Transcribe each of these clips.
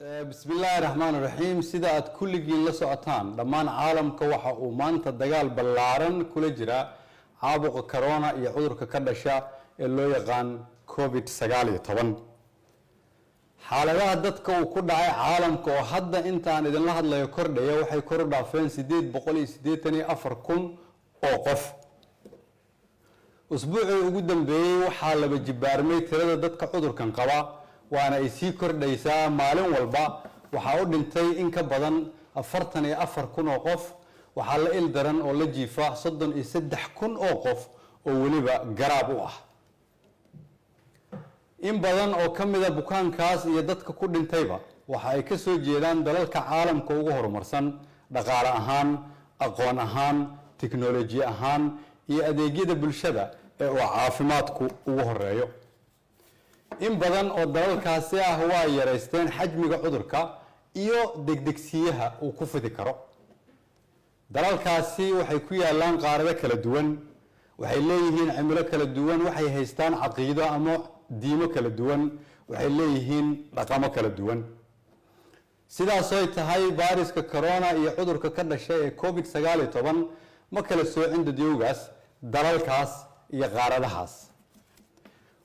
بسم الله الرحمن الرحيم سيدا أد كل جيل لسعتان لما عالم كوحة ومان تدقال بلارن كل جرا عابق كورونا يعذر ككدشا اللي يغان كوفيد سجالي طبعا حالة دتك وكل عالم كوحدة أنت عن إذا الله لا يكرد يوحي يكرد فين سديد بقولي سديد تاني أفركم أوقف أسبوعي قدام بي وحالة بجبار ميت هذا دتك عذر كان قوا وأنا يسي كرديسا مالين والبا وحاول ننتهي إنك بدن أفرتني أفر كن أوقف وحال إلدرن ولا جيفا صدن يسدح كن أوقف ولبا جرابوه إن بدن أو كم إذا بكان كاس يدتك كل نتيبا وحاي كسو جيران دلالك عالم كوجهر مرسن دقال أهان أقوان أهان تكنولوجيا أهان يأديجيد بالشدة وعافماتكو وجهر رأيو in badan oo dalalkaasi ah waa yareysteen xajmiga cudurka iyo degdegsiyaha uu ku fidi karo dalalkaasi waxay ku yaalaan qaarado kala duwan waxay leeyihiin cimilo kala duwan waxay haystaan caqiido ama diimo kala duwan waxay leeyihiin dhaqamo kala duwan sidaas oo tahay viruska corona iyo cudurka ka dhashay ee covid19 ma kala soocin dadyogaas dalalkaas iyo qaaradahaas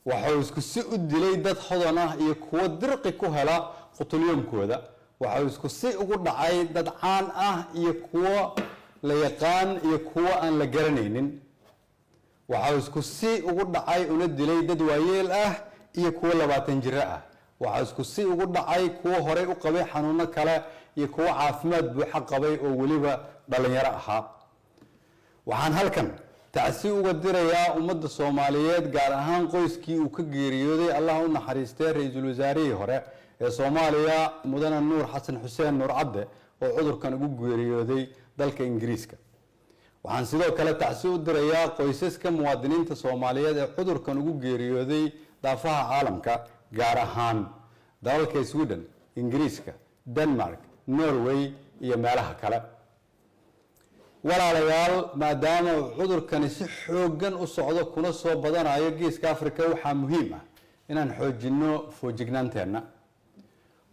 waxaa isku si u dilay dad hodan ah iyo kuwa dirqi ku hela qutulyoomkooda waxaa isku si ugu dhacay dad caan ah iyo kuwa la yaqaan iyo kuwa aan la garanaynin waxaa isku si ugu dhacay una dilay dad waayeel ah iyo kuwa 20 jir ah waxaa isku si ugu dhacay kuwa hore u qabay xanuuno kale iyo kuwa caafimaad buuxa qabay oo waliba dhalinyaro ahaa waxaan halkan تعسي وقدريا أمد الصوماليات قال أهان قويسكي وكجيريودي الله نحريستي رئيس الوزراء هراء الصوماليا مدن النور حسن حسين نور cadde وعذر كان جيريودي ذلك إنجليزك وعن سيدو كلا تعسي وقدريا قويسك مواطنين الصوماليات عذر كان جيريودي ضافها عالمك قال أهان ذلك سويدن إنجليزك دنمارك نروي يمالها كلا walaalayaal maadaama cudurkani si xoogan u socdo kuna soo badanayo geeska Afrika waxa muhiim ah inaan xoojino foojignaanteena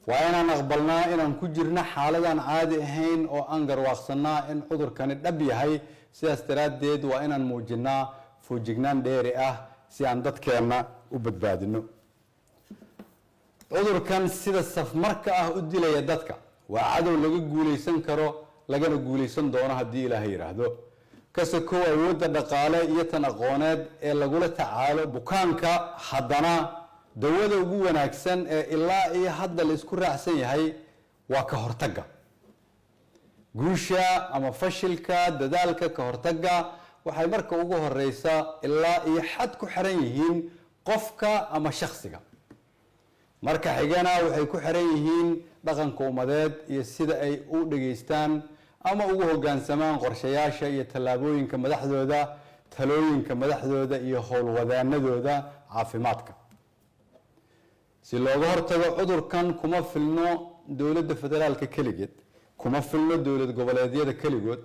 waa inaan aqbalnaa inaan ku jirno xaaladan caadi ahayn oo aan garwaaqsanaa in cudurkani dhab yahay sidaas daraadeed waa inaan muujinaa foojignaan dheeri ah si aan dadkeena u badbaadino cudurkan sida safmarka ah u dilaya dadka waa cadow laga guuleysan karo lagana guuleysan doono hadii Ilaahay yiraahdo kasoo awoodda dhaqaale iyo tan aqooneed ee lagula tacaalo bukaanka haddana dawada ugu wanaagsan ee ilaa iyo hadda la isku raacsan yahay waa ka hortagga guusha ama fashilka dadaalka ka hortagga waxay marka ugu horeysa ilaa iyo xad ku xiran yihiin qofka ama shakhsiga marka xigana waxay ku xiran yihiin dhaqanka umadeed iyo sida ay u dhageystaan ama ugu hoggaansamaan qorshayaasha iyo tallaabooyinka madaxdooda talooyinka madaxdooda iyo howlwadaanadooda caafimaadka si looga hortago cudurkan kuma filno dawladda federaalka kaligeed kuma filno dawlad goboleedyada kaligood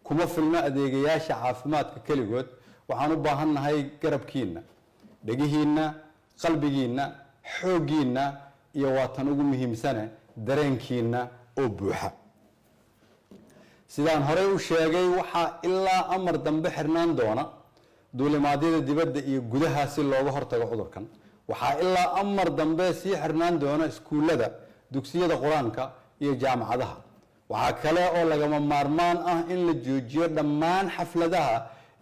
kuma filno adeegayaasha caafimaadka kaligood waxaan u baahannahay garabkiina dhagihiina qalbigiina xoogiina iyo waatan ugu muhiimsan dareenkiina oo buuxa sidaan hore u sheegay waxa ilaa amar dambe xirnaan doona duulimaadyada dibadda iyo gudaha si looga hortago cudurkan waxa ilaa amar dambe si xirnaan doona iskuulada dugsiyada quraanka iyo jaamacadaha waxa kale oo lagama maarmaan ah in la joojiyo dhammaan xafladaha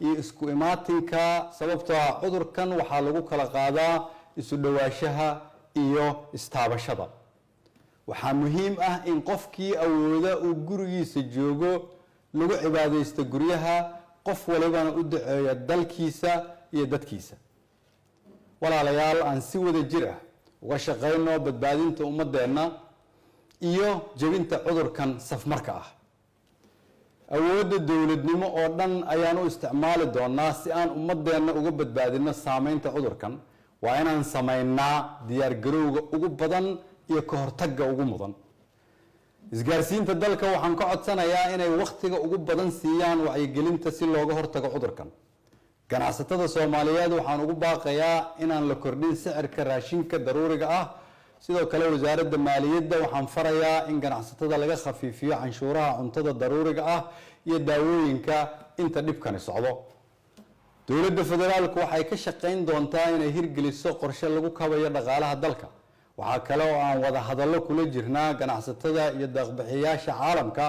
iyo isku imaatinka sababtoo ah cudurkan waxa lagu kala qaadaa isu dhawaashaha iyo istaabashada waxaa muhiim ah in qofkii awooda uu gurigiisa joogo lagu cibaadeysto guryaha qof walibana u duceeyo dalkiisa iyo dadkiisa walaalayaal aan si wada jir ah uga shaqeyno badbaadinta ummadeena iyo jabinta cudurkan safmarka ah awoodda dawladnimo oo dhan ayaan u isticmaali doonaa si aan ummadeena uga badbaadino saameynta cudurkan waa inaan sameynaa diyaar garowga ugu badan iyo ka hortagga ugu mudan isgaarsiinta dalka waxaan ka codsanayaa inay waqtiga ugu badan siiyaan wacyigelinta si looga hortago cudurkan ganacsatada Soomaaliyeed waxaan ugu baaqayaa inaan la kordhin sicirka raashinka daruuriga ah sidoo kale wasaaradda maaliyadda waxaan farayaa in ganacsatada laga khafiifiyo canshuuraha cuntada daruuriga ah iyo daawooyinka inta dhibkani socdo. dowladda federaalku waxay ka shaqayn doontaa inay hirgeliso qorshe lagu kabayo dhaqaalaha dalka. waxaa kale oo aan wada hadallo kula jirnaa ganacsatada iyo deeq-bixiyayaasha caalamka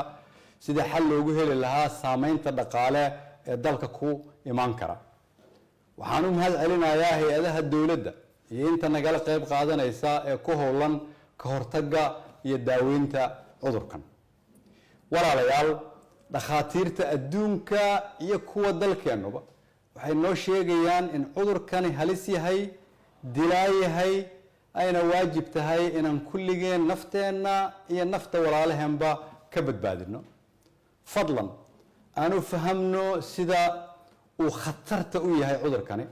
sida xal loogu heli lahaa saameynta dhaqaale ee dalka ku imaan kara. waxaan u mahad celinayaa hay-adaha dowladda iyo inta nagala qayb qaadanaysa ee ku howlan ka hortagga iyo daaweynta cudurkan. walaalayaal, dhakhaatiirta adduunka iyo kuwa dalkeennuba waxay noo sheegayaan in cudurkani halis yahay, dilaa yahay, ayna waajib tahay inaan kulligeen nafteenna iyo nafta walaalaheenba ka badbaadino. fadlan aanu fahamno sida uu khatarta u yahay cudurkani,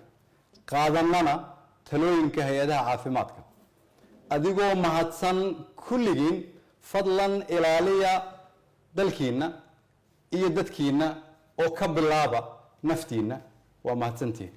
qaadanana talooyinka hay-adaha caafimaadka. adigoo mahadsan kulligiin, fadlan ilaaliya dalkiina iyo dadkiina oo ka bilaaba naftiina. waa mahadsantihiin.